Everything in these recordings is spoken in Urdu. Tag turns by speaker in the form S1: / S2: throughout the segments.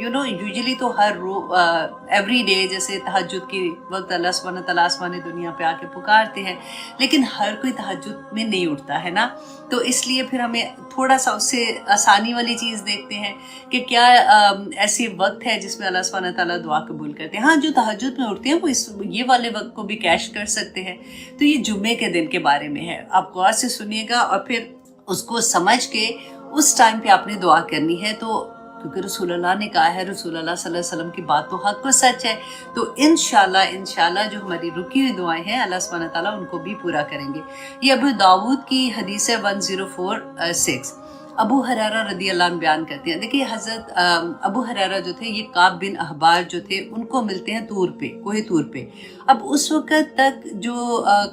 S1: یوزلی تو ہر ایوری ڈے جیسے تہجد کے وقت اللہ سبحانہ تعالیٰ آسمانی دنیا پہ آ کے پکارتے ہیں، لیکن ہر کوئی تہجد میں نہیں اٹھتا ہے نا. تو اس لیے پھر ہمیں تھوڑا سا اس سے آسانی والی چیز دیکھتے ہیں کہ کیا ایسی وقت ہے جس میں اللہ سبحانہ تعالیٰ دعا قبول کرتے ہیں. ہاں، جو تہجد میں اٹھتے ہیں وہ یہ والے وقت کو بھی کیش کر سکتے ہیں. تو یہ جمعے کے دن کے بارے میں ہے. آپ غور سے سنیے گا اور پھر اس کو سمجھ کے اس ٹائم پہ آپ نے دعا کرنی ہے. تو کیونکہ رسول اللہ نے کہا ہے، رسول اللہ صلی اللہ علیہ وسلم کی بات تو حق و سچ ہے، تو انشاءاللہ جو ہماری رکی ہوئی دعائیں ہیں اللہ سبحانہ تعالیٰ ان کو بھی پورا کریں گے. یہ ابو داود کی حدیث ہے 1046. ابو ہریرہ رضی اللہ عنہ بیان کرتے ہیں. دیکھیے حضرت ابو ہریرہ جو تھے یہ کعب بن احبار جو تھے ان کو ملتے ہیں طور پہ، کوہ طور پہ. اب اس وقت تک جو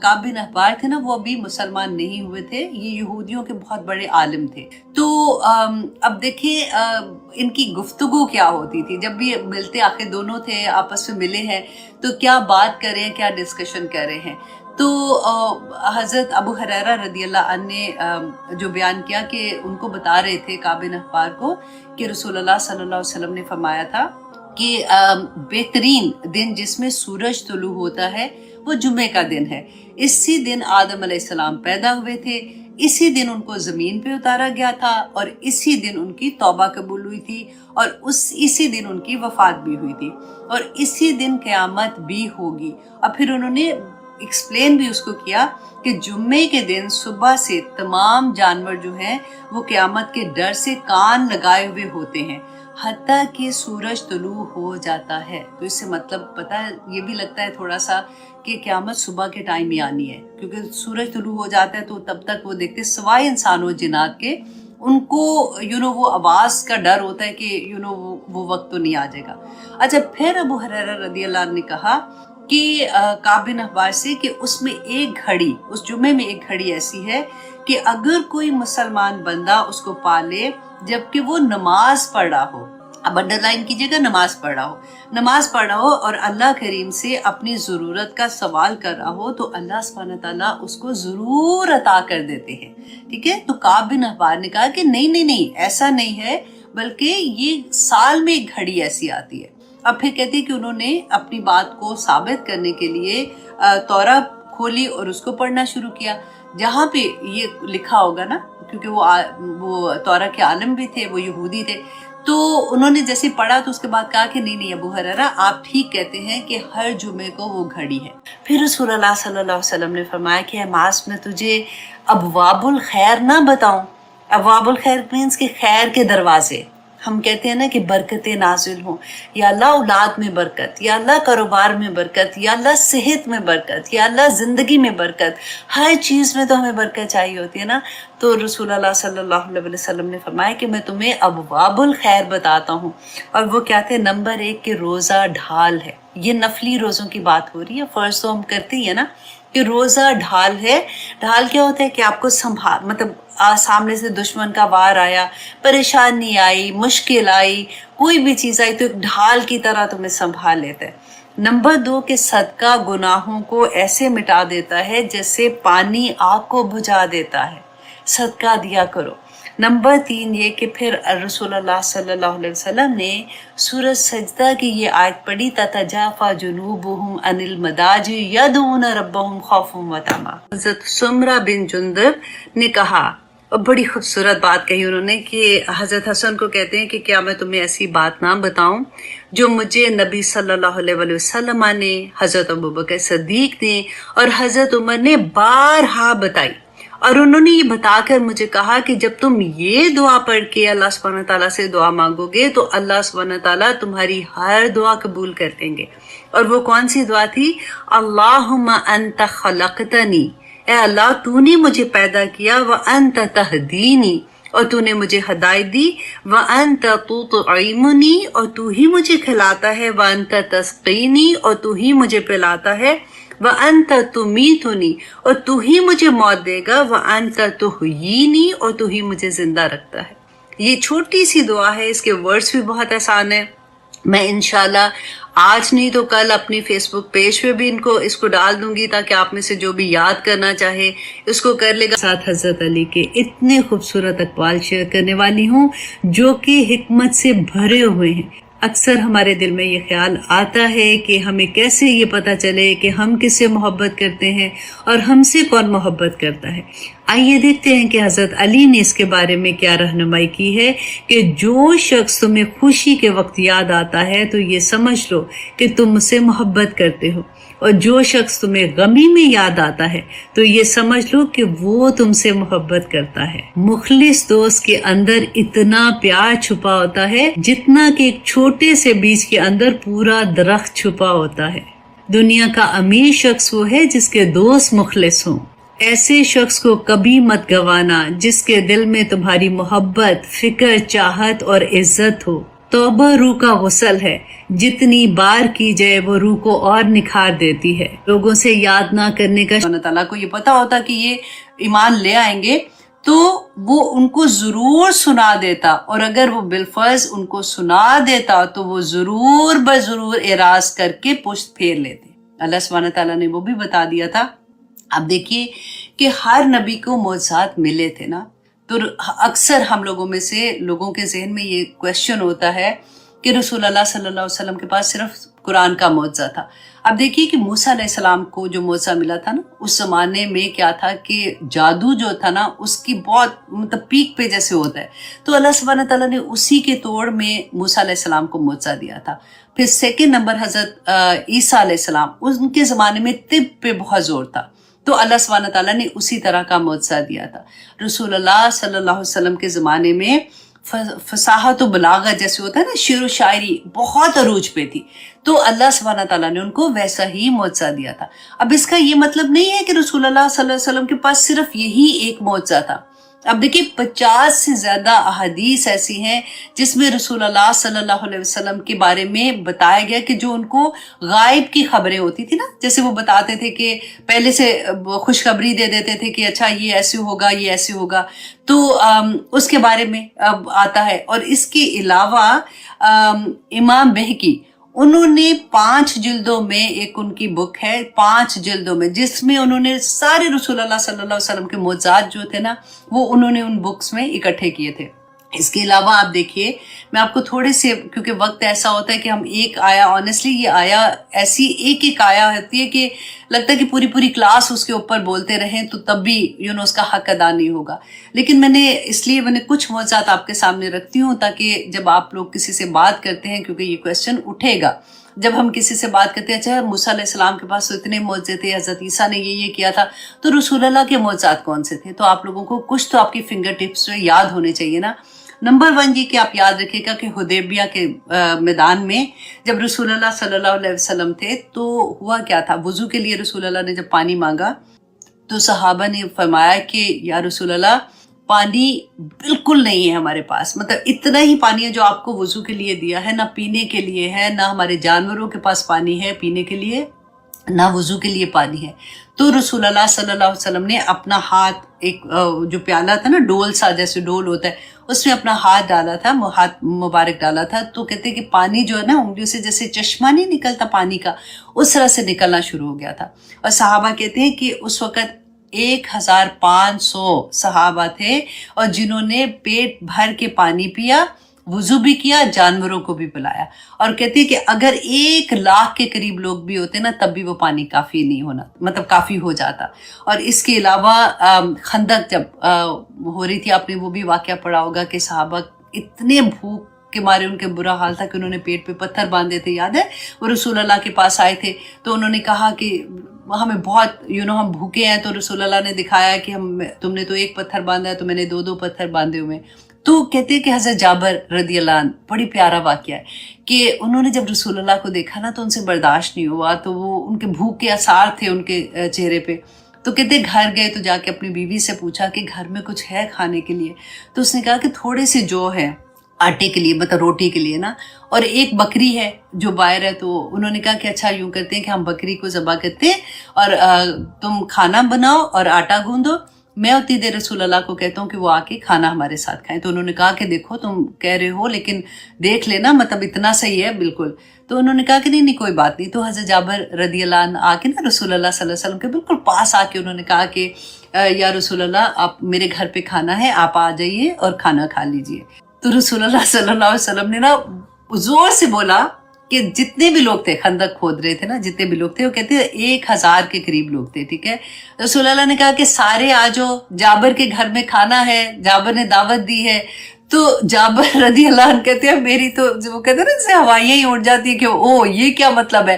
S1: کعب بن احبار تھے نا وہ ابھی مسلمان نہیں ہوئے تھے، یہ یہودیوں کے بہت بڑے عالم تھے. تو اب دیکھیں ان کی گفتگو کیا ہوتی تھی جب بھی ملتے، آخر دونوں تھے آپس میں ملے ہیں تو کیا بات کر رہے ہیں، کیا ڈسکشن کر رہے ہیں. تو حضرت ابو ہریرہ رضی اللہ عنہ نے جو بیان کیا کہ ان کو بتا رہے تھے کعب بن احبار کو کہ رسول اللہ صلی اللہ علیہ وسلم نے فرمایا تھا کہ بہترین دن جس میں سورج طلوع ہوتا ہے وہ جمعے کا دن ہے. اسی دن آدم علیہ السلام پیدا ہوئے تھے، اسی دن ان کو زمین پہ اتارا گیا تھا، اور اسی دن ان کی توبہ قبول ہوئی تھی، اور اسی دن ان کی وفات بھی ہوئی تھی، اور اسی دن قیامت بھی ہوگی. اور پھر انہوں نے ایکسپلین بھی اس کو کیا کہ جمعے کے دن صبح سے تمام جانور جو ہیں وہ قیامت کے ڈر سے کان لگائے ہوئے ہوتے ہیں حتیٰ کہ سورج طلوع ہو جاتا ہے. تو اس سے مطلب پتہ ہے، یہ بھی لگتا ہے تھوڑا سا کہ قیامت صبح کے ٹائم ہی آنی ہے، کیونکہ سورج طلوع ہو جاتا ہے تو تب تک وہ دیکھتے سوائے انسان و جنات کے، ان کو وہ آواز کا ڈر ہوتا ہے کہ وہ وقت تو نہیں آ جائے گا. اچھا، پھر ابو ہریرہ رضی اللہ عنہ نے کہا کہ کعب بن احبار سے کہ اس میں ایک گھڑی، اس جمعے میں ایک گھڑی ایسی ہے کہ اگر کوئی مسلمان بندہ اس کو پالے جبکہ وہ نماز پڑھ رہا ہو، اب انڈر لائن کیجیے گا، نماز پڑھ رہا ہو اور اللہ کریم سے اپنی ضرورت کا سوال کر رہا ہو، تو اللہ سبحانہ تعالیٰ اس کو ضرور عطا کر دیتے ہیں. ٹھیک ہے. تو کعب بن احبار نے کہا کہ نہیں ایسا نہیں ہے، بلکہ یہ سال میں ایک گھڑی ایسی آتی ہے. اب پھر کہتے ہیں کہ انہوں نے اپنی بات کو ثابت کرنے کے لیے تورا کھولی اور اس کو پڑھنا شروع کیا، جہاں پہ یہ لکھا ہوگا نا، کیونکہ وہ تورا کے عالم بھی تھے، وہ یہودی تھے. تو انہوں نے جیسے پڑھا تو اس کے بعد کہا کہ نہیں ابو ہریرہ آپ ٹھیک کہتے ہیں کہ ہر جمعے کو وہ گھڑی ہے. پھر رسول اللہ صلی اللہ علیہ وسلم نے فرمایا کہ معاذ میں تجھے ابواب الخیر نہ بتاؤں. ابواب الخیر مینس کہ خیر کے دروازے. ہم کہتے ہیں نا کہ برکتیں نازل ہوں، یا اللہ اولاد میں برکت، یا اللہ کاروبار میں برکت، یا اللہ صحت میں برکت، یا اللہ زندگی میں برکت. ہر چیز میں تو ہمیں برکت چاہیے ہوتی ہے نا. تو رسول اللہ صلی اللہ علیہ وسلم نے فرمایا کہ میں تمہیں ابواب الخیر بتاتا ہوں. اور وہ کیا تھے؟ نمبر 1 کہ روزہ ڈھال ہے. یہ نفلی روزوں کی بات ہو رہی ہے، فرض تو ہم کرتے ہی ہیں نا کہ روزہ ڈھال ہے. ڈھال کیا ہوتا ہے کہ آپ کو مطلب سامنے سے دشمن کا وار آیا، پریشانی آئی، مشکل آئی، کوئی بھی چیز آئی تو ایک ڈھال کی طرح تمہیں سنبھال لیتا ہے. نمبر 2 کہ صدقہ گناہوں کو ایسے مٹا دیتا ہے جیسے پانی آگ کو بجھا دیتا ہے. صدقہ دیا کرو. نمبر 3 یہ کہ پھر رسول اللہ صلی اللہ علیہ وسلم نے سورۃ سجدہ کی یہ آیت پڑھی، تتجافی جنوبہم عن المضاجع یدعون ربہم خوفا وطمعا. حضرت سمرہ بن جندب نے کہا، اور بڑی خوبصورت بات کہی انہوں نے کہ حضرت حسن کو کہتے ہیں کہ کیا میں تمہیں ایسی بات نہ بتاؤں جو مجھے نبی صلی اللہ علیہ وسلم نے، حضرت ابوبکر صدیق نے اور حضرت عمر نے بارہا بتائی. اور انہوں نے یہ بتا کر مجھے کہا کہ جب تم یہ دعا پڑھ کے اللہ سبحانہ تعالیٰ سے دعا مانگو گے تو اللہ سبحانہ تعالیٰ تمہاری ہر دعا قبول کر دیں گے. اور وہ کون سی دعا تھی؟ اللہم انت خلقتنی، اے اللہ تو نے مجھے پیدا کیا، وانت تہدینی، اور تو نے مجھے ہدایت دی، وانت تطعمنی، اور تو ہی مجھے کھلاتا ہے، وانت تسقینی، اور تو ہی مجھے پلاتا ہے، وَأَنْتَ تُمِيتُنِي، اور تو ہی مجھے موت دے گا، وَأَنْتَ تُحْيِينِي، اور تو ہی مجھے زندہ رکھتا ہے. یہ چھوٹی سی دعا ہے، اس کے ورڈز بھی بہت آسان ہیں. میں انشاءاللہ آج نہیں تو کل اپنی فیس بک پیج پہ بھی اس کو ڈال دوں گی، تاکہ آپ میں سے جو بھی یاد کرنا چاہے اس کو کر لے گا۔ ساتھ حضرت علی کے اتنے خوبصورت اقوال شیئر کرنے والی ہوں جو کہ حکمت سے بھرے ہوئے ہیں۔ اکثر ہمارے دل میں یہ خیال آتا ہے کہ ہمیں کیسے یہ پتہ چلے کہ ہم کس سے محبت کرتے ہیں اور ہم سے کون محبت کرتا ہے۔ آئیے دیکھتے ہیں کہ حضرت علی نے اس کے بارے میں کیا رہنمائی کی ہے کہ جو شخص تمہیں خوشی کے وقت یاد آتا ہے تو یہ سمجھ لو کہ تم اس سے محبت کرتے ہو، اور جو شخص تمہیں غمی میں یاد آتا ہے تو یہ سمجھ لو کہ وہ تم سے محبت کرتا ہے۔ مخلص دوست کے اندر اتنا پیار چھپا ہوتا ہے جتنا کہ ایک چھوٹے سے بیج کے اندر پورا درخت چھپا ہوتا ہے۔ دنیا کا امیر شخص وہ ہے جس کے دوست مخلص ہوں۔ ایسے شخص کو کبھی مت گوانا جس کے دل میں تمہاری محبت، فکر، چاہت اور عزت ہو۔ توبہ روح کا غسل ہے، جتنی بار کی جائے وہ روح کو اور نکھار دیتی ہے۔ لوگوں سے یاد نہ کرنے کا اللہ تعالیٰ کو یہ پتا ہوتا کہ یہ ایمان لے آئیں گے تو وہ ان کو ضرور سنا دیتا، اور اگر وہ بالفرض ان کو سنا دیتا تو وہ ضرور بضرور اعراض کر کے پشت پھیر لیتے۔ اللہ سبحانہ تعالیٰ نے وہ بھی بتا دیا تھا۔ اب دیکھیے کہ ہر نبی کو معجزات ملے تھے نا، تو اکثر ہم لوگوں میں سے لوگوں کے ذہن میں یہ کویشچن ہوتا ہے کہ رسول اللہ صلی اللہ علیہ وسلم کے پاس صرف قرآن کا معجزہ تھا۔ اب دیکھیے کہ موسیٰ علیہ السلام کو جو معجزہ ملا تھا نا، اس زمانے میں کیا تھا کہ جادو جو تھا نا اس کی بہت پیک پہ جیسے ہوتا ہے، تو اللہ سبحانہ تعالیٰ نے اسی کے توڑ میں موسیٰ علیہ السلام کو معجزہ دیا تھا۔ پھر سیکنڈ نمبر حضرت عیسیٰ علیہ السلام، ان کے زمانے میں طب پہ بہت زور تھا، تو اللہ سبحانہ تعالیٰ نے اسی طرح کا معجزہ دیا تھا۔ رسول اللہ صلی اللہ علیہ وسلم کے زمانے میں فصاحت و بلاغت جیسے ہوتا ہے نا، شعر و شاعری بہت عروج پہ تھی، تو اللہ سبحانہ تعالیٰ نے ان کو ویسا ہی معجزہ دیا تھا۔ اب اس کا یہ مطلب نہیں ہے کہ رسول اللہ صلی اللہ علیہ وسلم کے پاس صرف یہی ایک معجزہ تھا۔ اب دیکھیے 50 سے زیادہ احادیث ایسی ہیں جس میں رسول اللہ صلی اللہ علیہ وسلم کے بارے میں بتایا گیا کہ جو ان کو غائب کی خبریں ہوتی تھی نا، جیسے وہ بتاتے تھے کہ پہلے سے خوشخبری دے دیتے تھے کہ اچھا یہ ایسے ہوگا، یہ ایسے ہوگا، تو اس کے بارے میں اب آتا ہے۔ اور اس کے علاوہ امام بہقی، انہوں نے 5 جلدوں میں ایک ان کی بک ہے، 5 جلدوں میں، جس میں انہوں نے سارے رسول اللہ صلی اللہ علیہ وسلم کے معجزات جو تھے نا وہ انہوں نے ان بکس میں اکٹھے کیے تھے۔ اس کے علاوہ آپ دیکھیے، میں آپ کو تھوڑے سے، کیونکہ وقت ایسا ہوتا ہے کہ ہم ایک آیا، آنیسٹلی یہ آیا ایسی ایک آیا ہوتی ہے کہ لگتا ہے کہ پوری کلاس اس کے اوپر بولتے رہیں تو تب بھی اس کا حق ادا نہیں ہوگا، لیکن میں نے کچھ معجزات آپ کے سامنے رکھتی ہوں تاکہ جب آپ لوگ کسی سے بات کرتے ہیں، کیونکہ یہ کویسچن اٹھے گا جب ہم کسی سے بات کرتے ہیں، اچھا موسیٰ علیہ السلام کے پاس تو اتنے معجزے تھے، حضرت عیسیٰ نے یہ کیا تھا، تو رسول اللہ کے معجزات کون سے تھے؟ تو آپ لوگوں کو کچھ تو آپ کی فنگر ٹپس جو یاد ہونے چاہیے نا۔ نمبر 1 یہ کہ آپ یاد رکھیے گا کہ حدیبیہ کے میدان میں جب رسول اللہ صلی اللہ علیہ وسلم تھے تو ہوا کیا تھا، وضو کے لیے رسول اللہ نے جب پانی مانگا تو صحابہ نے فرمایا کہ یا رسول اللہ پانی بالکل نہیں ہے ہمارے پاس، مطلب اتنا ہی پانی ہے جو آپ کو وضو کے لیے دیا ہے، نہ پینے کے لیے ہے، نہ ہمارے جانوروں کے پاس پانی ہے پینے کے لیے، نہ وضو کے لیے پانی ہے۔ تو رسول اللہ صلی اللہ علیہ وسلم نے اپنا ہاتھ، ایک جو پیالہ تھا نا، ڈول سا جیسے ڈول ہوتا ہے، اس میں اپنا ہاتھ ڈالا تھا، ہاتھ مبارک ڈالا تھا، تو کہتے ہیں کہ پانی جو ہے نا انگلیوں سے جیسے چشمہ نہیں نکلتا پانی کا، اس طرح سے نکلنا شروع ہو گیا تھا۔ اور صحابہ کہتے ہیں کہ اس وقت 1500 صحابہ تھے اور جنہوں نے پیٹ بھر کے پانی پیا، وضو بھی کیا، جانوروں کو بھی پلایا، اور کہتے ہیں کہ اگر 1,00,000 کے قریب لوگ بھی ہوتے نا تب بھی وہ پانی کافی نہیں ہونا، مطلب کافی ہو جاتا۔ اور اس کے علاوہ خندق جب ہو رہی تھی، آپ نے وہ بھی واقعہ پڑھا ہوگا کہ صحابہ اتنے بھوک کے مارے ان کے برا حال تھا کہ انہوں نے پیٹ پہ پتھر باندھے تھے، یاد ہے؟ وہ رسول اللہ کے پاس آئے تھے تو انہوں نے کہا کہ ہمیں بہت ہم بھوکے ہیں، تو رسول اللہ نے دکھایا کہ تم نے تو 1 پتھر باندھا ہے تو میں نے 2 پتھر باندھے ہوئے۔ تو کہتے ہیں کہ حضرت جابر رضی اللہ عنہ، بڑی پیارا واقعہ ہے کہ انہوں نے جب رسول اللہ کو دیکھا نا تو ان سے برداشت نہیں ہوا، تو وہ ان کے بھوک کے آثار تھے ان کے چہرے پہ، تو کہتے گھر گئے تو جا کے اپنی بیوی سے پوچھا کہ گھر میں کچھ ہے کھانے کے لیے، تو اس نے کہا کہ تھوڑے سے جو ہے آٹے کے لیے، مطلب روٹی کے لیے نا، اور 1 بکری ہے جو باہر ہے۔ تو انہوں نے کہا کہ اچھا یوں کرتے ہیں کہ ہم بکری کو ذبح کرتے ہیں اور تم کھانا بناؤ اور آٹا گوندو میں اتنی دیر رسول اللہ کو کہتا ہوں کہ وہ آ کے کھانا ہمارے ساتھ کھائیں. تو انہوں نے کہا کہ دیکھو تم کہہ رہے ہو لیکن دیکھ لینا, مطلب اتنا صحیح ہے بالکل. تو انہوں نے کہا کہ نہیں کوئی بات نہیں. تو حضرت جابر رضی اللہ عنہ آ کے نا رسول اللہ صلی اللہ علیہ وسلم کے بالکل پاس آ کے انہوں نے کہا کہ یا رسول اللہ آپ میرے گھر پہ کھانا ہے, آپ آ جائیے اور کھانا کھا لیجئے. تو رسول اللہ صلی اللہ علیہ وسلم نے نا زور سے بولا کہ جتنے بھی لوگ تھے, خندق کھود رہے تھے نا, جتنے بھی لوگ تھے, وہ کہتے ہیں 1000 کے قریب لوگ تھے, ٹھیک ہے. رسول اللہ نے کہا کہ سارے آ جاؤ, جابر کے گھر میں کھانا ہے, جابر نے دعوت دی ہے. تو جابر رضی اللہ عنہ کہتے ہیں میری تو وہ کہتے ہیں نا جیسے ہوائیاں ہی اڑ جاتی ہیں کہ او یہ کیا مطلب ہے.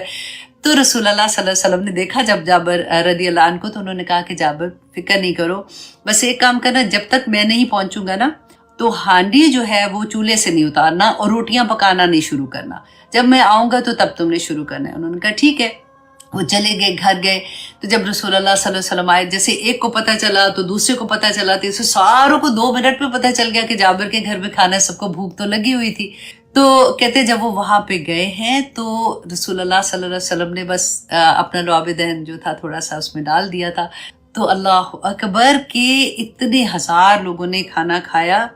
S1: تو رسول اللہ صلی اللہ علیہ وسلم نے دیکھا جب جابر رضی اللہ عنہ کو, تو انہوں نے کہا کہ جابر فکر نہیں کرو, بس ایک کام کرنا, جب تک میں نہیں پہنچوں گا نا تو ہانڈی جو ہے وہ چولہے سے نہیں اتارنا اور روٹیاں پکانا نہیں شروع کرنا, جب میں آؤں گا تو تب تم نے شروع کرنا ہے. انہوں نے کہا ٹھیک ہے. وہ چلے گئے, گھر گئے. تو جب رسول اللہ صلی اللہ علیہ وسلم آئے, جیسے ایک کو پتہ چلا تو دوسرے کو پتہ چلا, تو اسے ساروں کو 2 منٹ میں پتہ چل گیا کہ جابر کے گھر میں کھانا ہے, سب کو بھوک تو لگی ہوئی تھی. تو کہتے جب وہ وہاں پہ گئے ہیں تو رسول اللہ صلی اللہ علیہ وسلم نے بس اپنا لعاب دہن جو تھا تھوڑا سا اس میں ڈال دیا تھا. تو اللہ اکبر کہ اتنے 1000 لوگوں نے کھانا کھایا,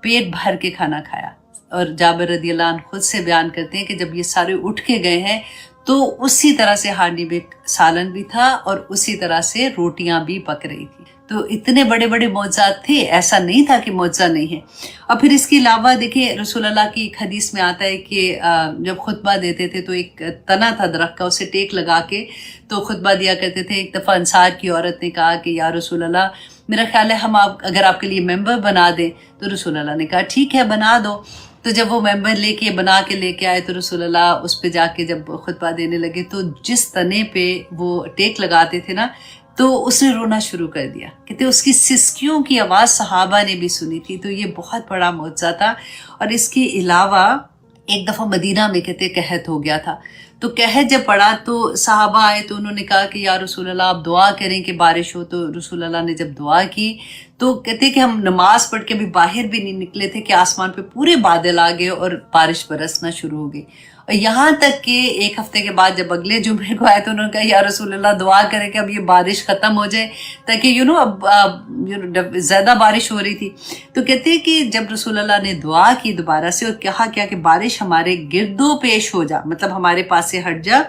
S1: پیٹ بھر کے کھانا کھایا. اور جابر رضی اللہ عنہ خود سے بیان کرتے ہیں کہ جب یہ سارے اٹھ کے گئے ہیں تو اسی طرح سے ہانڈی میں سالن بھی تھا اور اسی طرح سے روٹیاں بھی پک رہی تھی. تو اتنے بڑے بڑے معجزات تھے, ایسا نہیں تھا کہ معجزہ نہیں ہے. اور پھر اس کے علاوہ دیکھیں رسول اللہ کی ایک حدیث میں آتا ہے کہ جب خطبہ دیتے تھے تو ایک تنا تھا درخت کا, اسے ٹیک لگا کے تو خطبہ دیا کرتے تھے. ایک دفعہ انصار کی عورت نے کہا کہ یا رسول اللہ میرا خیال ہے ہم اگر آپ کے لیے ممبر بنا دیں. تو رسول اللہ نے کہا ٹھیک ہے بنا دو. تو جب وہ ممبر بنا کے لے کے آئے تو رسول اللہ اس پہ جا کے جب خطبہ دینے لگے تو جس تنے پہ وہ ٹیک لگاتے تھے نا تو اس نے رونا شروع کر دیا. کہتے اس کی سسکیوں کی آواز صحابہ نے بھی سنی تھی. تو یہ بہت بڑا معجزہ تھا. اور اس کے علاوہ ایک دفعہ مدینہ میں کہتے قحط ہو گیا تھا. تو قحط جب پڑا تو صحابہ آئے تو انہوں نے کہا کہ یا رسول اللہ آپ دعا کریں کہ بارش ہو. تو رسول اللہ نے جب دعا کی تو کہتے کہ ہم نماز پڑھ کے ابھی باہر بھی نہیں نکلے تھے کہ آسمان پہ پورے بادل آ گئے اور بارش برسنا شروع ہو گئی. اور یہاں تک کہ ایک ہفتے کے بعد جب اگلے جمعے کو آئے تو انہوں نے کہا یا رسول اللہ دعا کریں کہ اب یہ بارش ختم ہو جائے, تاکہ اب زیادہ بارش ہو رہی تھی. تو کہتے ہیں کہ جب رسول اللہ نے دعا کی دوبارہ سے اور کہا کیا کہ بارش ہمارے گردو پیش ہو جا, مطلب ہمارے پاس سے ہٹ جا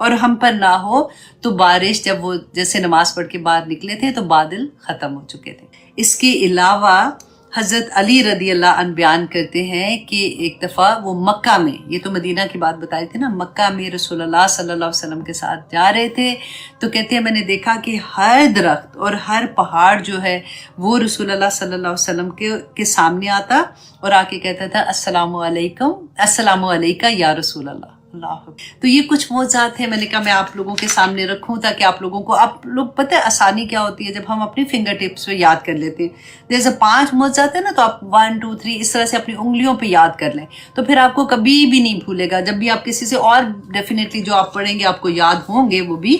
S1: اور ہم پر نہ ہو. تو بارش جب وہ جیسے نماز پڑھ کے باہر نکلے تھے تو بادل ختم ہو چکے تھے. اس کے علاوہ حضرت علی رضی اللہ عنہ بیان کرتے ہیں کہ ایک دفعہ وہ مکہ میں, یہ تو مدینہ کی بات بتائی تھی نا, مکہ میں رسول اللہ صلی اللہ علیہ وسلم کے ساتھ جا رہے تھے. تو کہتے ہیں میں نے دیکھا کہ ہر درخت اور ہر پہاڑ جو ہے وہ رسول اللہ صلی اللہ علیہ وسلم کے سامنے آتا اور آ کے کہتا تھا السلام علیکم, السلام علیکہ یا رسول اللہ. تو یہ کچھ معجزات ہیں. میں نے کہا میں آپ لوگوں کے سامنے رکھوں تاکہ آپ لوگوں کو, آپ لوگ پتہ ہے آسانی کیا ہوتی ہے جب ہم اپنی فنگر ٹپس پہ یاد کر لیتے ہیں. جیسے 5 معجزات ہیں نا تو آپ 1 2 3 اس طرح سے اپنی انگلیوں پہ یاد کر لیں تو پھر آپ کو کبھی بھی نہیں بھولے گا. جب بھی آپ کسی سے, اور ڈیفینیٹلی جو آپ پڑھیں گے آپ کو یاد ہوں گے وہ بھی,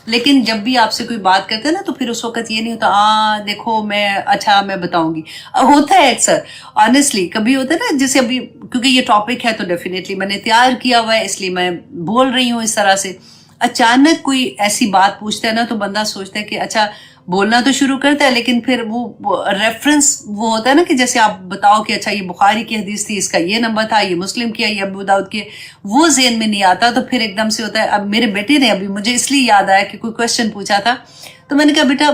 S1: لیکن جب بھی آپ سے کوئی بات کرتے ہیں نا تو پھر اس وقت یہ نہیں ہوتا دیکھو میں بتاؤں گی. ہوتا ہے اکثر آنیسٹلی, کبھی ہوتا ہے نا جیسے ابھی کیونکہ یہ ٹاپک ہے تو ڈیفینیٹلی میں نے تیار کیا ہوا ہے اس لیے میں بول رہی ہوں اس طرح سے. اچانک کوئی ایسی بات پوچھتا ہے نا تو بندہ سوچتا ہے کہ اچھا بولنا تو شروع کرتا ہے لیکن پھر وہ ریفرنس وہ ہوتا ہے نا کہ جیسے آپ بتاؤ کہ اچھا یہ بخاری کی حدیث تھی, اس کا یہ نمبر تھا, یہ مسلم کی, یہ ابو داؤد کی, وہ ذہن میں نہیں آتا. تو پھر ایک دم سے ہوتا ہے. اب میرے بیٹے نے ابھی مجھے اس لیے یاد آیا کہ کوئی کوشچن پوچھا تھا تو میں نے کہا بیٹا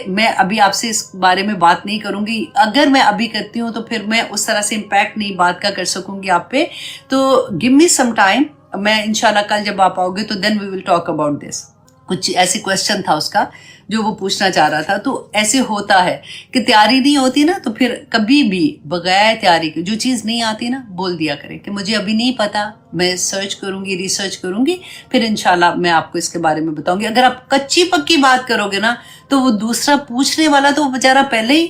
S1: میں ابھی آپ سے اس بارے میں بات نہیں کروں گی, اگر میں ابھی کرتی ہوں تو پھر میں اس طرح سے امپیکٹ نہیں بات کا کر سکوں گی آپ پہ, تو گیو می سم ٹائم, میں انشاءاللہ کل جب آپ آؤ گے تو دین وی ول ٹاک اباؤٹ دس. کچھ ایسی کوشچن تھا اس کا جو وہ پوچھنا چاہ رہا تھا. تو ایسے ہوتا ہے کہ تیاری نہیں ہوتی نا تو پھر کبھی بھی بغیر تیاری کے جو چیز نہیں آتی نا بول دیا کریں کہ مجھے ابھی نہیں پتا, میں سرچ کروں گی, ریسرچ کروں گی, پھر انشاءاللہ میں آپ کو اس کے بارے میں بتاؤں گی. اگر آپ کچی پکی بات کرو گے نا تو وہ دوسرا پوچھنے والا تو وہ بیچارہ پہلے ہی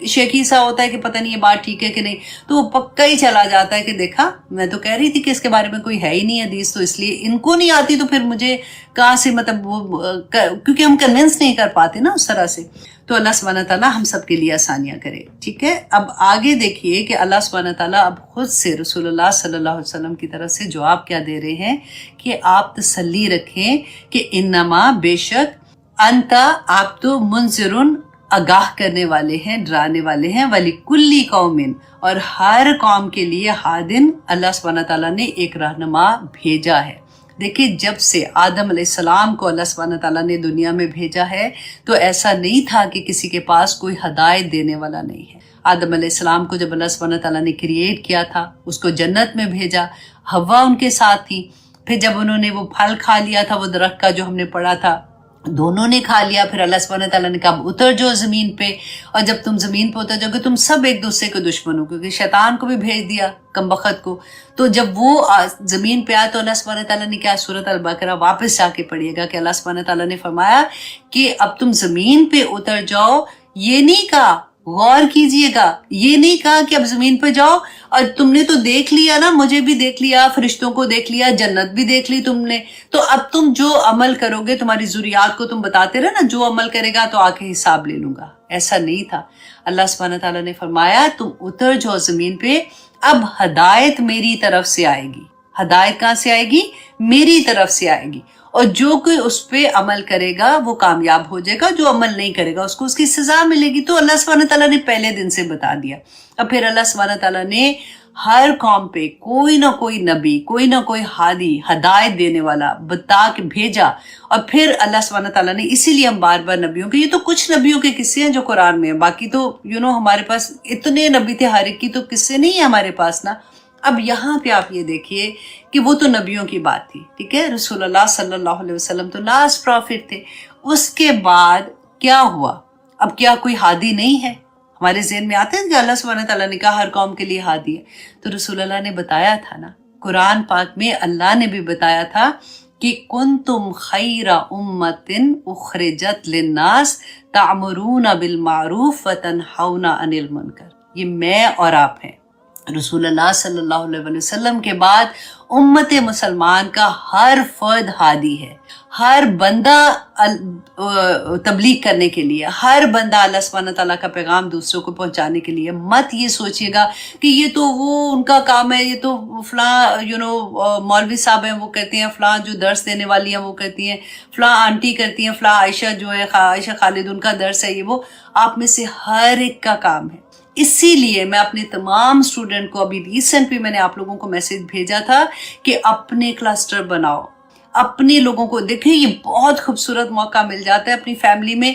S1: شیکی سا ہوتا ہے کہ پتہ نہیں یہ بات ٹھیک ہے کہ نہیں, تو وہ پکا ہی چلا جاتا ہے کہ دیکھا میں تو کہہ رہی تھی کہ اس کے بارے میں کوئی ہے ہی نہیں حدیث, تو اس لیے ان کو نہیں آتی تو پھر مجھے کہاں سے, مطلب وہ کیونکہ ہم کنونس نہیں کر پاتے نا اس طرح سے. تو اللہ سبحانہ تعالیٰ ہم سب کے لیے آسانیاں کرے. ٹھیک ہے, اب آگے دیکھیے کہ اللہ سبحانہ تعالیٰ اب خود سے رسول اللہ صلی اللہ علیہ وسلم کی طرف سے جواب کیا دے رہے ہیں کہ آپ تسلی رکھیں کہ انما بے شک انتا آپ تو منذرن آگاہ کرنے والے ہیں، ڈرانے والے ہیں، وَلِكُلِّ قَوْمٍ، اور ہر قوم کے لیے ہادن، اللہ سبحانہ تعالیٰ نے ایک رہنما بھیجا ہے۔ دیکھیں جب سے آدم علیہ السلام کو اللہ سبحانہ تعالیٰ نے دنیا میں بھیجا ہے تو ایسا نہیں تھا کہ کسی کے پاس کوئی ہدایت دینے والا نہیں ہے۔ آدم علیہ السلام کو جب اللہ سبحانہ تعالیٰ نے کریٹ کیا تھا، اس کو جنت میں بھیجا، حوا ان کے ساتھ تھی۔ پھر جب انہوں نے وہ پھل کھا لیا تھا وہ درخت کا جو ہم نے پڑھا تھا، دونوں نے کھا لیا، پھر اللہ سبحانہ تعالیٰ نے کہا اتر جاؤ زمین پہ، اور جب تم زمین پہ اتر جاؤ گے تم سب ایک دوسرے کے دشمن ہو، کیونکہ شیطان کو بھی بھیج دیا کم بخت کو۔ تو جب وہ زمین پہ آیا تو اللہ سبحانہ تعالیٰ نے کیا، سورۃ البقرہ واپس جا کے پڑھیے گا کہ اللہ سبحانہ تعالیٰ نے فرمایا کہ اب تم زمین پہ اتر جاؤ، یہ نہیں کہا، غور کیجئے گا، یہ نہیں کہا کہ اب زمین پہ جاؤ اور تم نے تو دیکھ لیا نا، مجھے بھی دیکھ لیا، فرشتوں کو دیکھ لیا، جنت بھی دیکھ لی تم نے، تو اب تم جو عمل کرو گے، تمہاری ذریات کو تم بتاتے رہے نا، جو عمل کرے گا تو آ کے حساب لے لوں گا۔ ایسا نہیں تھا، اللہ سبحانہ تعالیٰ نے فرمایا تم اتر جاؤ زمین پہ، اب ہدایت میری طرف سے آئے گی۔ ہدایت کہاں سے آئے گی؟ میری طرف سے آئے گی، اور جو کوئی اس پہ عمل کرے گا وہ کامیاب ہو جائے گا، جو عمل نہیں کرے گا اس کو اس کی سزا ملے گی۔ تو اللہ سبحانہ تعالیٰ نے پہلے دن سے بتا دیا۔ اب پھر اللہ سبحانہ تعالیٰ نے ہر قوم پہ کوئی نہ کوئی نبی، کوئی نہ کوئی ہادی، ہدایت دینے والا بتا کے بھیجا، اور پھر اللہ سبحانہ تعالیٰ نے، اسی لیے ہم بار بار نبیوں کے، یہ تو کچھ نبیوں کے قصے ہیں جو قرآن میں ہیں، باقی تو ہمارے پاس اتنے نبی تھے، ہر ایک کی تو قصے نہیں ہیں ہمارے پاس نا۔ اب یہاں پہ آپ یہ دیکھیے کہ وہ تو نبیوں کی بات تھی، ٹھیک ہے، رسول اللہ صلی اللہ علیہ وسلم تو لاسٹ پروفٹ تھے۔ اس کے بعد کیا ہوا؟ اب کیا کوئی ہادی نہیں ہے؟ ہمارے ذہن میں آتے ہیں کہ اللہ سبحانہ تعالیٰ نے کہا ہر قوم کے لیے ہادی ہے، تو رسول اللہ نے بتایا تھا نا، قرآن پاک میں اللہ نے بھی بتایا تھا کہ کنتم خیر امت اخرجت للناس تعمرون بالمعروف وتنہون عن المنکر، یہ میں اور آپ ہیں۔ رسول اللہ صلی اللہ علیہ وسلم کے بعد امت مسلمان کا ہر فرد ہادی ہے، ہر بندہ تبلیغ کرنے کے لیے، ہر بندہ اللہ سبحانہ تعالیٰ کا پیغام دوسروں کو پہنچانے کے لیے۔ مت یہ سوچئے گا کہ یہ تو وہ ان کا کام ہے، یہ تو فلاں مولوی صاحب ہیں وہ کرتے ہیں، فلاں جو درس دینے والی ہیں وہ کرتی ہیں، فلاں آنٹی کرتی ہیں، فلاں عائشہ جو ہے، عائشہ خالد ان کا درس ہے، یہ وہ۔ آپ میں سے ہر ایک کا کام ہے۔ اسی لیے میں اپنے تمام سٹوڈنٹ کو، ابھی ریسنٹ بھی میں نے آپ لوگوں کو میسج بھیجا تھا کہ اپنے کلسٹر بناؤ، اپنے لوگوں کو دیکھیں، یہ بہت خوبصورت موقع مل جاتا ہے اپنی فیملی میں۔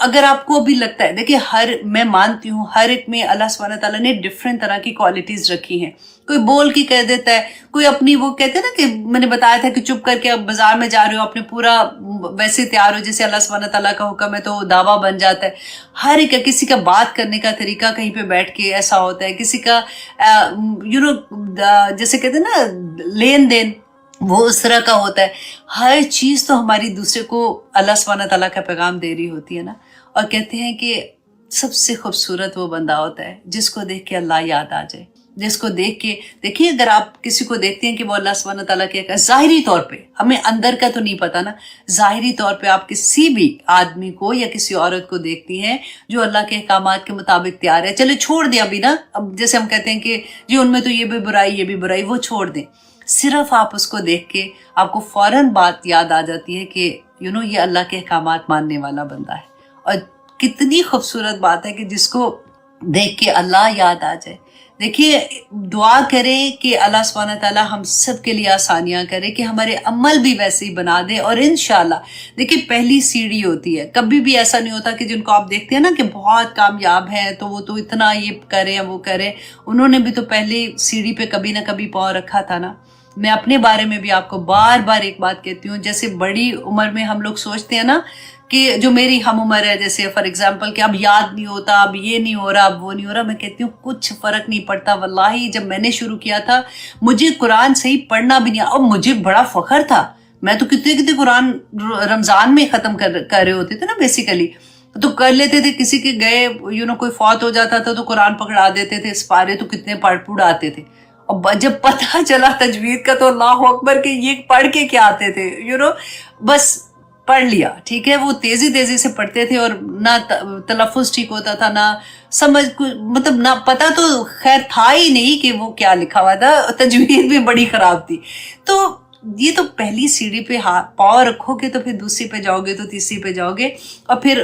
S1: اگر آپ کو بھی لگتا ہے، دیکھیں میں مانتی ہوں ہر ایک میں اللہ سبحانہ تعالیٰ نے ڈفرینٹ طرح کی کوالٹیز رکھی ہیں، کوئی بول کے کہہ دیتا ہے، کوئی اپنی وہ کہتے ہیں نا کہ میں نے بتایا تھا کہ چپ کر کے اب بازار میں جا رہے ہو اپنے پورا ویسے تیار ہو جیسے اللہ سبحانہ تعالیٰ کا حکم ہے تو وہ دعویٰ بن جاتا ہے۔ ہر ایک کسی کا بات کرنے کا طریقہ کہیں پہ بیٹھ کے ایسا ہوتا ہے، کسی کا جیسے کہتے ہیں نا لین دین وہ اس طرح کا ہوتا ہے۔ ہر چیز تو ہماری دوسرے کو اللہ سبحانہ تعالیٰ کا پیغام دے رہی ہوتی ہے نا، اور کہتے ہیں کہ سب سے خوبصورت وہ بندہ ہوتا ہے جس کو دیکھ کے اللہ یاد آ جائے، جس کو دیکھ کے دیکھیے، اگر آپ کسی کو دیکھتے ہیں کہ وہ اللہ سبحانہ تعالیٰ کے ظاہری طور پہ، ہمیں اندر کا تو نہیں پتا نا، ظاہری طور پہ آپ کسی بھی آدمی کو یا کسی عورت کو دیکھتی ہیں جو اللہ کے احکامات کے مطابق تیار ہے، چلے چھوڑ دیں ابھی نا، اب جیسے ہم کہتے ہیں کہ جی ان میں تو یہ بھی برائی یہ بھی برائی، وہ چھوڑ دیں، صرف آپ اس کو دیکھ کے آپ کو فوراً بات یاد آ جاتی ہے کہ یہ اللہ کے احکامات ماننے والا بندہ ہے۔ اور کتنی خوبصورت بات ہے کہ جس کو دیکھ کے اللہ یاد آ جائے۔ دیکھیے، دعا کریں کہ اللہ سبحانہ تعالیٰ ہم سب کے لیے آسانیاں کرے کہ ہمارے عمل بھی ویسے ہی بنا دے، اور انشاءاللہ دیکھیے پہلی سیڑھی ہوتی ہے، کبھی بھی ایسا نہیں ہوتا کہ جن کو آپ دیکھتے ہیں نا کہ بہت کامیاب ہیں تو وہ تو اتنا یہ کریں وہ کریں، انہوں نے بھی تو پہلی سیڑھی پہ کبھی نہ کبھی پاؤں رکھا تھا نا۔ میں اپنے بارے میں بھی آپ کو بار بار ایک بات کہتی ہوں، جیسے بڑی عمر میں ہم لوگ سوچتے ہیں نا کہ جو میری ہم عمر ہے، جیسے فار ایگزامپل کہ اب یاد نہیں ہوتا، اب یہ نہیں ہو رہا، اب وہ نہیں ہو رہا، میں کہتی ہوں کچھ فرق نہیں پڑتا۔ واللہ جب میں نے شروع کیا تھا مجھے قرآن صحیح پڑھنا بھی نہیں، اور مجھے بڑا فخر تھا، میں تو کتنے قرآن رمضان میں ختم کر رہے ہوتے تھے نا، بیسیکلی تو کر لیتے تھے، کسی کے گئے کوئی فوت ہو جاتا تھا تو قرآن پکڑا دیتے تھے، سپارے تو کتنے پڑھ آتے تھے، اور جب پتہ چلا تجوید کا تو اللہ اکبر کہ یہ پڑھ کے کیا آتے تھے، بس پڑھ لیا، ٹھیک ہے، وہ تیزی سے پڑھتے تھے، اور نہ تلفظ ٹھیک ہوتا تھا، نہ سمجھ، مطلب نہ پتہ تو خیر تھا ہی نہیں کہ وہ کیا لکھا ہوا تھا، تجوید بھی بڑی خراب تھی۔ تو یہ تو پہلی سیڑھی پہ پاؤں رکھو گے تو پھر دوسری پہ جاؤ گے تو تیسری پہ جاؤ گے، اور پھر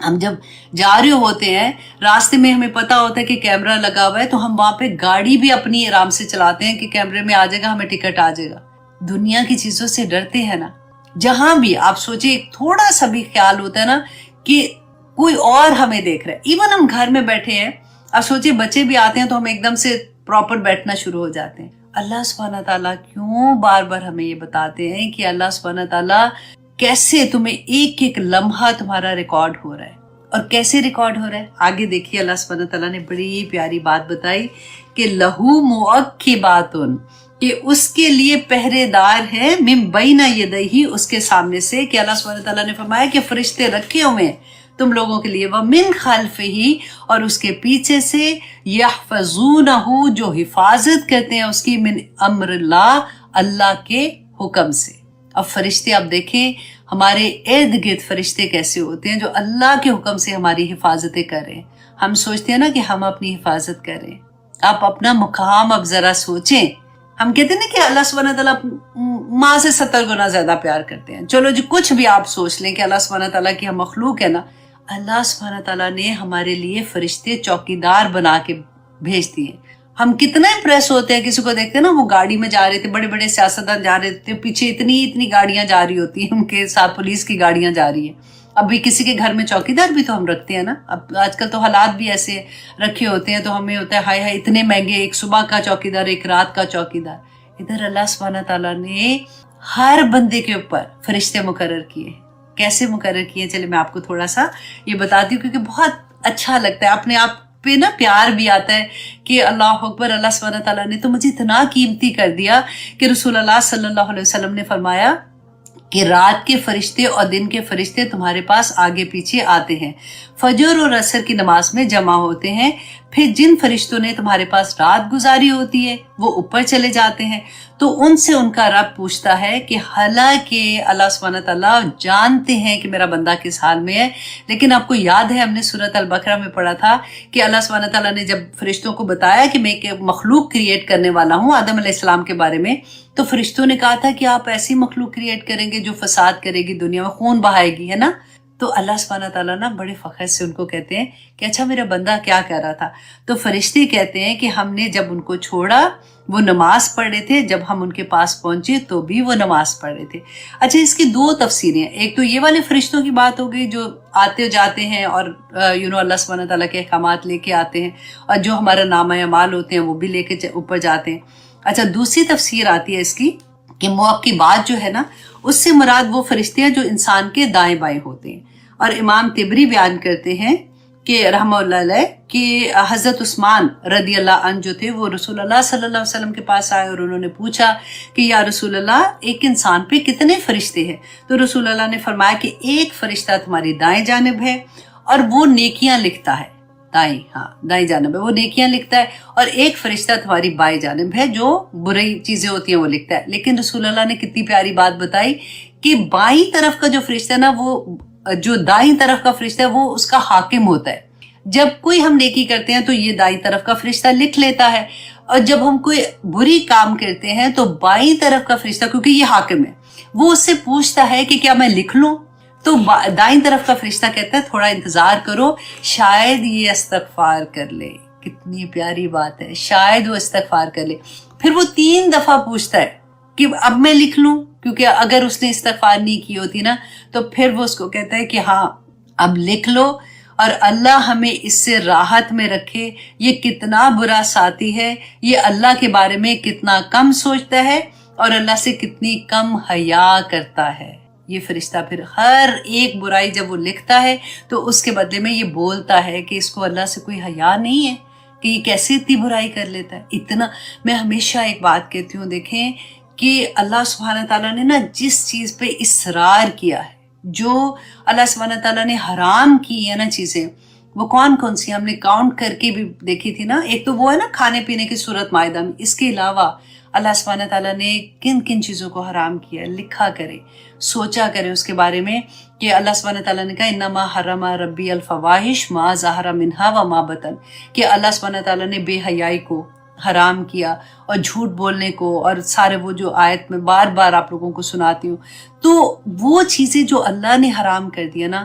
S1: ہم جب جا رہے ہوتے ہیں راستے میں ہمیں پتا ہوتا ہے کہ کیمرہ لگا ہوا ہے تو ہم وہاں پہ گاڑی بھی اپنی آرام سے چلاتے ہیں کہ کیمرے میں آ جائے گا ہمیں ٹکٹ آ جائے گا. دنیا کی چیزوں سے ڈرتے ہیں نا. جہاں بھی آپ سوچیں تھوڑا سا بھی خیال ہوتا ہے نا کہ کوئی اور ہمیں دیکھ رہا ہے. ایون ہم گھر میں بیٹھے ہیں, آپ سوچیں بچے بھی آتے ہیں تو ہم ایک دم سے پراپر بیٹھنا شروع ہو جاتے ہیں. اللہ سبحانہ تعالیٰ کیوں بار بار ہمیں یہ بتاتے ہیں کہ اللہ سبحانہ تعالیٰ کیسے تمہیں ایک ایک لمحہ تمہارا ریکارڈ ہو رہا ہے. اور کیسے ریکارڈ ہو رہا ہے آگے دیکھیے. اللہ سبحانہ تعالیٰ نے بڑی پیاری بات بتائی کہ لہو معقباتن, کہ اس کے لیے پہرے دار ہے من بین یدیہ, اس کے سامنے سے. کہ اللہ سبحانہ تعالیٰ نے فرمایا کہ فرشتے رکھے ہوئے ہیں تم لوگوں کے لیے, ومن خلفہ, اور اس کے پیچھے سے, یحفظونہ, جو حفاظت کرتے ہیں اس کی, من امر اللہ, اللہ کے حکم سے. اب فرشتے آپ دیکھیں ہمارے ارد گرد فرشتے کیسے ہوتے ہیں جو اللہ کے حکم سے ہماری حفاظتیں کریں. ہم سوچتے ہیں نا کہ ہم اپنی حفاظت کریں. آپ اپنا مقام اب ذرا سوچیں. ہم کہتے ہیں نا کہ اللہ سبحانہ تعالیٰ ماں سے 70 گنا زیادہ پیار کرتے ہیں. چلو جی کچھ بھی آپ سوچ لیں کہ اللہ سبحانہ تعالیٰ کی ہم مخلوق ہے نا, اللہ سبحانہ تعالیٰ نے ہمارے لیے فرشتے چوکیدار بنا کے بھیج دیے. ہم کتنا امپریس ہوتے ہیں, کسی کو دیکھتے ہیں نا وہ گاڑی میں جا رہے تھے, بڑے بڑے سیاستدان جا رہے تھے, پیچھے اتنی گاڑیاں جا رہی ہوتی ہیں, ان کے ساتھ پولیس کی گاڑیاں جا رہی ہیں. ابھی کسی کے گھر میں چوکیدار بھی تو ہم رکھتے ہیں نا. اب آج کل تو حالات بھی ایسے رکھے ہوتے ہیں تو ہمیں ہوتا ہے ہائے ہائے اتنے مہنگے, ایک صبح کا چوکیدار ایک رات کا چوکیدار. ادھر اللہ سبحانہ تعالیٰ نے ہر بندے کے اوپر فرشتے مقرر کیے. کیسے مقرر کیے چلے میں آپ کو تھوڑا سا یہ بتاتی ہوں, کیونکہ بہت اچھا لگتا ہے, اپنے آپ پہ نا پیار بھی آتا ہے کہ اللہ اکبر, اللہ سبحانہ تعالیٰ نے تو مجھے اتنا قیمتی کر دیا کہ رسول اللہ صلی اللہ علیہ وسلم نے فرمایا کہ رات کے فرشتے اور دن کے فرشتے تمہارے پاس آگے پیچھے آتے ہیں, فجر اور عصر کی نماز میں جمع ہوتے ہیں. پھر جن فرشتوں نے تمہارے پاس رات گزاری ہوتی ہے وہ اوپر چلے جاتے ہیں, تو ان سے ان کا رب پوچھتا ہے کہ حالانکہ اللہ سبحانہ تعالیٰ جانتے ہیں کہ میرا بندہ کس حال میں ہے. لیکن آپ کو یاد ہے ہم نے سورۃ البقرہ میں پڑھا تھا کہ اللہ سبحانہ تعالیٰ نے جب فرشتوں کو بتایا کہ میں ایک مخلوق کریٹ کرنے والا ہوں آدم علیہ السلام کے بارے میں, تو فرشتوں نے کہا تھا کہ آپ ایسی مخلوق کریٹ کریں گے جو فساد کرے گی, دنیا میں خون بہائے گی, ہے نا. تو اللہ سبحانہ تعالیٰ نا بڑے فخر سے ان کو کہتے ہیں کہ اچھا میرا بندہ کیا کہہ رہا تھا. تو فرشتے کہتے ہیں کہ ہم نے جب ان کو چھوڑا وہ نماز پڑھ رہے تھے, جب ہم ان کے پاس پہنچے تو بھی وہ نماز پڑھ رہے تھے. اچھا اس کی دو تفسیریں ہیں. ایک تو یہ والے فرشتوں کی بات ہو گئی جو آتے جاتے ہیں اور اللہ سبحانہ تعالیٰ کے احکامات لے کے آتے ہیں, اور جو ہمارا نامہ اعمال ہوتے ہیں وہ بھی لے کے اوپر جاتے ہیں. اچھا دوسری تفسیر آتی ہے اس کی کہ موقبات جو ہے نا اس سے مراد وہ فرشتے ہیں جو انسان کے دائیں بائیں ہوتے ہیں. اور امام طبری بیان کرتے ہیں کہ رحمہ اللہ علیہ کہ حضرت عثمان رضی اللہ عنہ جو تھے وہ رسول اللہ صلی اللہ علیہ وسلم کے پاس آئے اور انہوں نے پوچھا کہ یا رسول اللہ ایک انسان پہ کتنے فرشتے ہیں. تو رسول اللہ نے فرمایا کہ ایک فرشتہ تمہاری دائیں جانب ہے اور وہ نیکیاں لکھتا ہے. دائیں جانب ہے وہ نیکیاں لکھتا ہے, اور ایک فرشتہ تمہاری بائیں جانب ہے جو بری چیزیں ہوتی ہیں وہ لکھتا ہے. لیکن رسول اللہ نے کتنی پیاری بات بتائی کہ بائیں طرف کا جو فرشتہ ہے نا, وہ جو دائیں طرف کا فرشتہ ہے وہ اس کا حاکم ہوتا ہے. جب کوئی ہم نیکی کرتے ہیں تو یہ دائیں طرف کا فرشتہ لکھ لیتا ہے, اور جب ہم کوئی بری کام کرتے ہیں تو بائیں طرف کا فرشتہ, کیونکہ یہ حاکم ہے, وہ اس سے پوچھتا ہے کہ کیا میں لکھ لوں. تو دائیں طرف کا فرشتہ کہتا ہے تھوڑا انتظار کرو, شاید یہ استغفار کر لے. کتنی پیاری بات ہے, شاید وہ استغفار کر لے. پھر وہ 3 دفعہ پوچھتا ہے کہ اب میں لکھ لوں, کیونکہ اگر اس نے استغفار نہیں کی ہوتی نا تو پھر وہ اس کو کہتا ہے کہ ہاں اب لکھ لو, اور اللہ ہمیں اس سے راحت میں رکھے. یہ کتنا برا ساتھی ہے, یہ اللہ کے بارے میں کتنا کم سوچتا ہے اور اللہ سے کتنی کم حیا کرتا ہے. یہ فرشتہ پھر ہر ایک برائی جب وہ لکھتا ہے تو اس کے بدلے میں یہ بولتا ہے کہ اس کو اللہ سے کوئی حیا نہیں ہے کہ یہ کیسے اتنی برائی کر لیتا ہے. اتنا میں ہمیشہ ایک بات کہتی ہوں, دیکھیں کہ اللہ سبحانہ تعالیٰ نے نا جس چیز پہ اصرار کیا ہے, جو اللہ سبحانہ تعالیٰ نے حرام کی ہے نا چیزیں, وہ کون کون سی ہم نے کاؤنٹ کر کے بھی دیکھی تھی نا. ایک تو وہ ہے نا کھانے پینے کی صورت مائدہ میں, اس کے علاوہ اللہ سبحانہ تعالیٰ نے کن کن چیزوں کو حرام کیا. لکھا کرے, سوچا کرے اس کے بارے میں کہ اللہ سبحانہ تعالیٰ نے کہا انما حرم ربی الفواحش ما ظہر منہا وما بطن, کہ اللہ سبحانہ تعالیٰ نے بے حیائی کو حرام کیا اور جھوٹ بولنے کو, اور سارے وہ جو آیت میں بار بار آپ لوگوں کو سناتی ہوں. تو وہ چیزیں جو اللہ نے حرام کر دیا نا,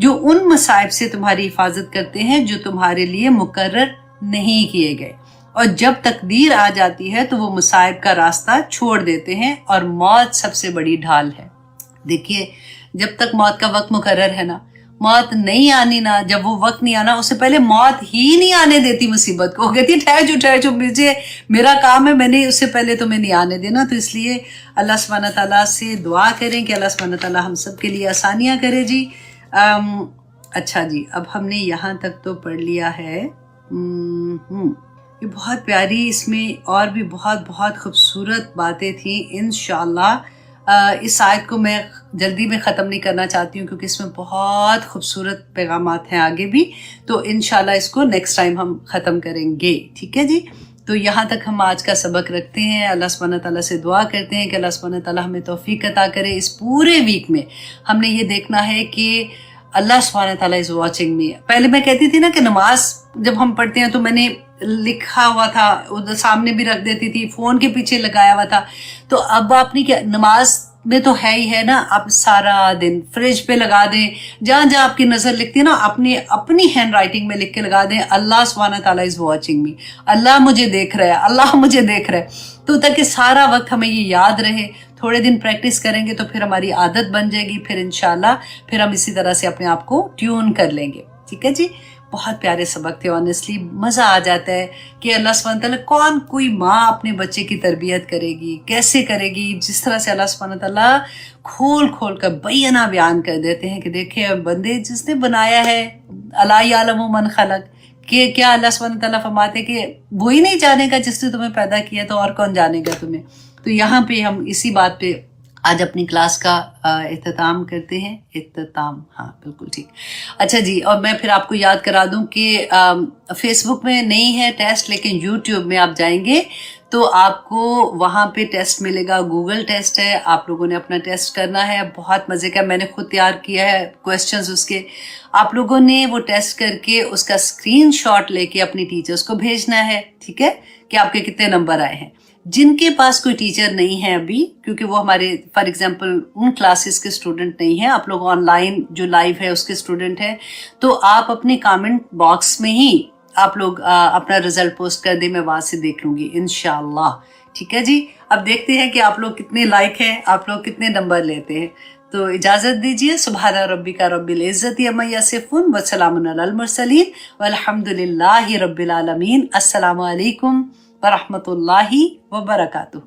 S1: جو ان مصائب سے تمہاری حفاظت کرتے ہیں جو تمہارے لیے مقرر نہیں کیے گئے، اور جب تقدیر آ جاتی ہے تو وہ مصائب کا راستہ چھوڑ دیتے ہیں، اور موت سب سے بڑی ڈھال ہے۔ دیکھیے جب تک موت کا وقت مقرر ہے نا، موت نہیں آنی نا، جب وہ وقت نہیں آنا اس سے پہلے موت ہی نہیں آنے دیتی مصیبت کو، کہتی ٹھہر جو مجھے میرا کام ہے، میں نے اس سے پہلے تمہیں نہیں آنے دینا۔ تو اس لیے اللہ سبحانہ تعالیٰ سے دعا کریں کہ اللہ سبحانہ تعالیٰ ہم سب کے لیے آسانیاں کرے جی۔ اچھا جی، اب ہم نے یہاں تک تو پڑھ لیا ہے۔ یہ بہت پیاری، اس میں اور بھی بہت بہت خوبصورت باتیں تھیں۔ انشاءاللہ اس آیت کو میں جلدی میں ختم نہیں کرنا چاہتی ہوں کیونکہ اس میں بہت خوبصورت پیغامات ہیں آگے بھی، تو انشاءاللہ اس کو نیکسٹ ٹائم ہم ختم کریں گے، ٹھیک ہے جی۔ تو یہاں تک ہم آج کا سبق رکھتے ہیں۔ اللہ سبحانہ تعالیٰ سے دعا کرتے ہیں کہ اللہ سبحانہ تعالیٰ ہمیں توفیق عطا کرے۔ اس پورے ویک میں ہم نے یہ دیکھنا ہے کہ اللہ سبحانہ تعالیٰ از واچنگ می۔ پہلے میں کہتی تھی نا کہ نماز جب ہم پڑھتے ہیں تو میں نے لکھا ہوا تھا ادھر سامنے بھی رکھ دیتی تھی، فون کے پیچھے لگایا ہوا تھا، تو اب آپ نے کیا، نماز میں تو ہے ہی ہے نا، آپ سارا دن فریج پہ لگا دیں، جہاں جہاں آپ کی نظر لکھتی ہے نا اپنی ہینڈ رائٹنگ میں لکھ کے لگا دیں، اللہ سبحانہ تعالیٰ از واچنگ می، اللہ مجھے دیکھ رہا ہے، اللہ مجھے دیکھ رہا ہے، تو تاکہ سارا وقت ہمیں یہ یاد رہے۔ تھوڑے دن پریکٹس کریں گے تو پھر ہماری عادت بن جائے گی، پھر انشاءاللہ پھر ہم اسی طرح سے اپنے آپ کو ٹیون کر لیں گے، ٹھیک ہے جی۔ بہت پیارے سبق تھے، آنیسٹلی مزہ آ جاتا ہے کہ اللہ سبحانہ تعالیٰ کوئی ماں اپنے بچے کی تربیت کرے گی، کیسے کرے گی، جس طرح سے اللہ سبحانہ تعالیٰ کھول کر بینہ بیان کر دیتے ہیں کہ دیکھیں بندے جس نے بنایا ہے، الا یعلم من خلق، کہ کیا اللہ سبحانہ تعالیٰ فرماتے کہ وہی نہیں جانے گا جس نے تمہیں پیدا کیا، تو اور کون جانے گا تمہیں۔ تو یہاں پہ ہم اسی بات پہ آج اپنی کلاس کا اختتام کرتے ہیں۔ ہاں بالکل ٹھیک۔ اچھا جی، اور میں پھر آپ کو یاد کرا دوں کہ فیس بک میں نہیں ہے ٹیسٹ، لیکن یوٹیوب میں آپ جائیں گے تو آپ کو وہاں پہ ٹیسٹ ملے گا، گوگل ٹیسٹ ہے، آپ لوگوں نے اپنا ٹیسٹ کرنا ہے۔ بہت مزے کا، میں نے خود تیار کیا ہے کویسچنز اس کے، آپ لوگوں نے وہ ٹیسٹ کر کے اس کا اسکرین شاٹ لے کے اپنی ٹیچرز کو بھیجنا ہے، ٹھیک ہے، کہ آپ کے کتنے نمبر آئے ہیں۔ جن کے پاس کوئی ٹیچر نہیں ہے ابھی، کیونکہ وہ ہمارے فار ایگزامپل ان کلاسز کے اسٹوڈنٹ نہیں ہیں، آپ لوگ آن لائن جو لائیو ہے اس کے اسٹوڈنٹ ہیں، تو آپ اپنے کامنٹ باکس میں ہی آپ لوگ اپنا رزلٹ پوسٹ کر دیں، میں وہاں سے دیکھ لوں گی انشاءاللہ، ٹھیک ہے جی۔ اب دیکھتے ہیں کہ آپ لوگ کتنے لائک ہیں، آپ لوگ کتنے نمبر لیتے ہیں۔ تو اجازت دیجیے، سبحان ربک رب العزت عما یصفون وسلام علی المرسلین والحمد للہ رب العالمین۔ السلام علیکم ورحمۃ اللہ وبرکاتہ۔